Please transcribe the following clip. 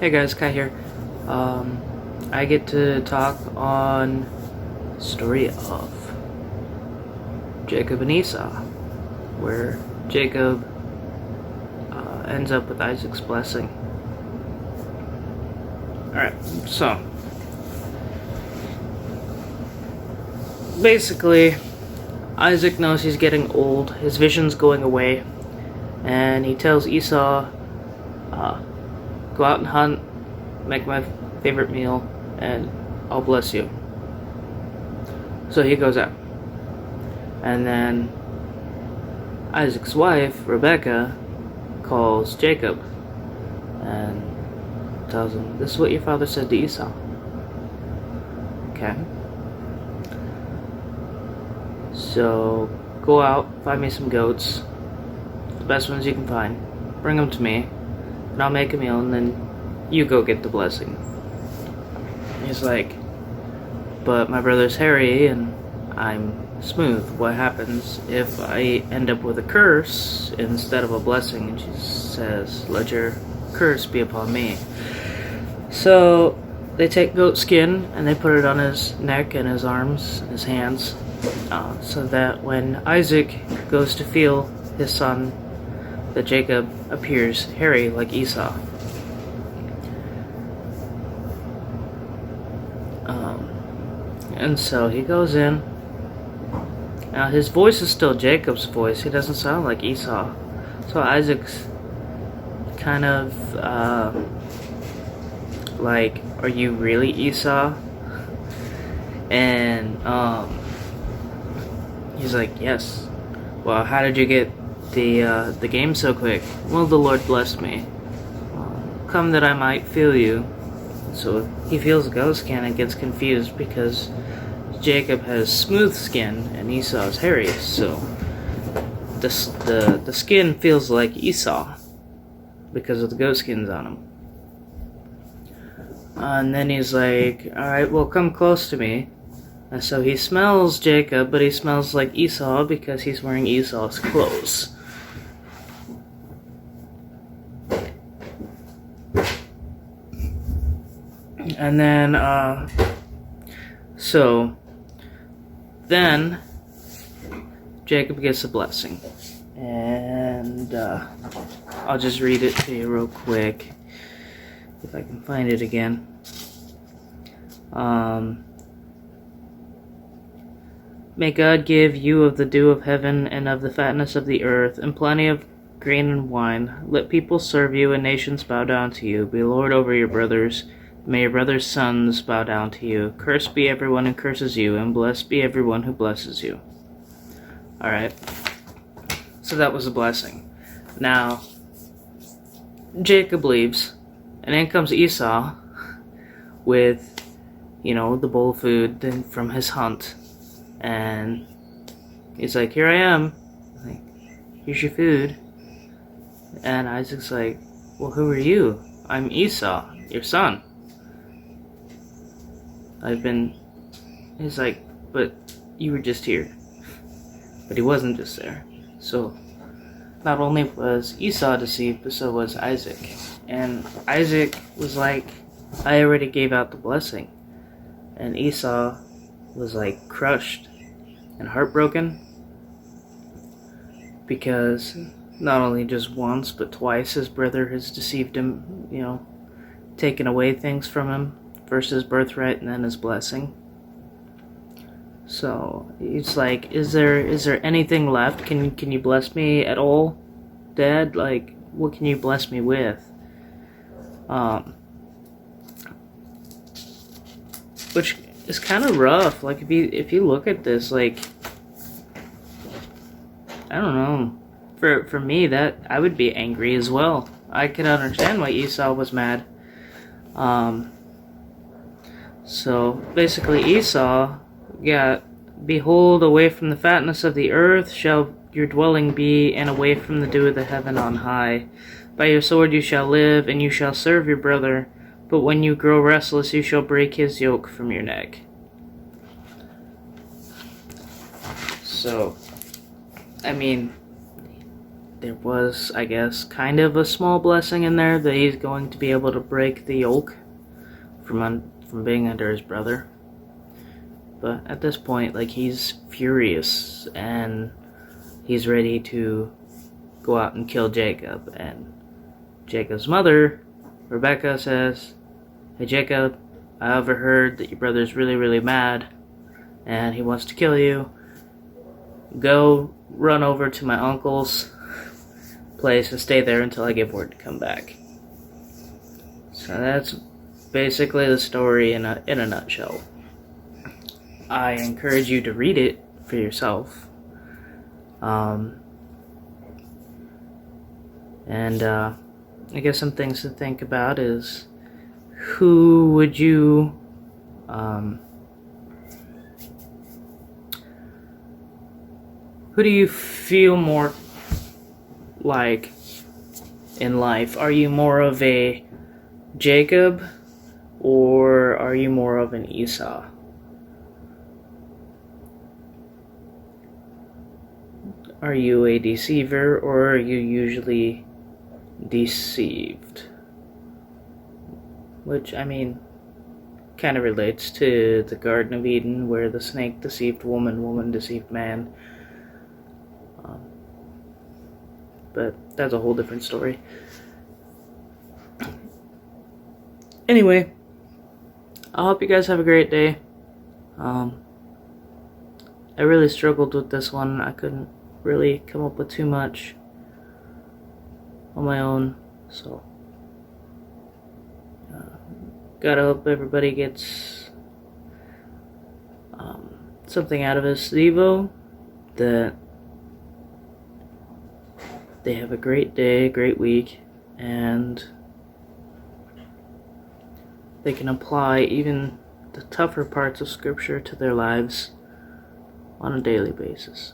Hey guys, Kai here. I get to talk on the story of Jacob and Esau, where Jacob ends up with Isaac's blessing. Alright, so basically, Isaac knows he's getting old, his vision's going away, and he tells Esau, go out and hunt, make my favorite meal, and I'll bless you. So he goes out. And then Isaac's wife, Rebecca, calls Jacob and tells him, this is what your father said to Esau. Okay. So go out, find me some goats, the best ones you can find, bring them to me, and I'll make a meal, and then you go get the blessing. He's like, but my brother's hairy and I'm smooth. What happens if I end up with a curse instead of a blessing? And she says, let your curse be upon me. So they take goat skin and they put it on his neck and his arms and his hands, so that when Isaac goes to feel his son, that Jacob appears hairy like Esau. And so he goes in. Now his voice is still Jacob's voice. He doesn't sound like Esau. So Isaac's kind of like, are you really Esau? And he's like, yes. Well, how did you get the game so quick? Well, the Lord blessed me. Come that I might feel you. So he feels a goat skin and gets confused because Jacob has smooth skin and Esau's hairy. So the skin feels like Esau because of the goat skins on him. And then he's like, alright, well, come close to me. And so he smells Jacob, but he smells like Esau because he's wearing Esau's clothes. And then, so then Jacob gets a blessing. And I'll just read it to you real quick, if I can find it again. May God give you of the dew of heaven and of the fatness of the earth, and plenty of grain and wine. Let people serve you and nations bow down to you. Be Lord over your brothers. May your brothers' sons bow down to you. Cursed be everyone who curses you, and blessed be everyone who blesses you. Alright. So that was a blessing. Now, Jacob leaves, and in comes Esau with, the bowl of food from his hunt. And he's like, here I am. Like, here's your food. And Isaac's like, well, who are you? I'm Esau, your son. He's like, but you were just here. But he wasn't just there. So, not only was Esau deceived, but so was Isaac. And Isaac was like, I already gave out the blessing. And Esau was like crushed and heartbroken because not only just once, but twice his brother has deceived him, taken away things from him. First his birthright and then his blessing. So he's like, is there anything left? Can you bless me at all, Dad? Like, what can you bless me with? Which is kind of rough. Like, if you look at this, like, I don't know. For me, that I would be angry as well. I can understand why Esau was mad. So basically Esau got, behold, away from the fatness of the earth shall your dwelling be, and away from the dew of the heaven on high. By your sword you shall live, and you shall serve your brother, but when you grow restless you shall break his yoke from your neck. So, I mean, there was, I guess, kind of a small blessing in there that he's going to be able to break the yoke from being under his brother. But at this point, like, he's furious and he's ready to go out and kill Jacob. And Jacob's mother, Rebecca, says, "Hey Jacob, I overheard that your brother's really, really mad and he wants to kill you. Go run over to my uncle's place and stay there until I give word to come back." So that's basically the story in a nutshell. I encourage you to read it for yourself. I guess some things to think about is, who would you who do you feel more like in life? Are you more of a Jacob, or are you more of an Esau? Are you a deceiver, or are you usually deceived? Which, I mean, kind of relates to the Garden of Eden, where the snake deceived woman, woman deceived man. But that's a whole different story. Anyway, I hope you guys have a great day. I really struggled with this one. I couldn't really come up with too much on my own, so gotta hope everybody gets something out of this Devo, that they have a great day, great week, and they can apply even the tougher parts of Scripture to their lives on a daily basis.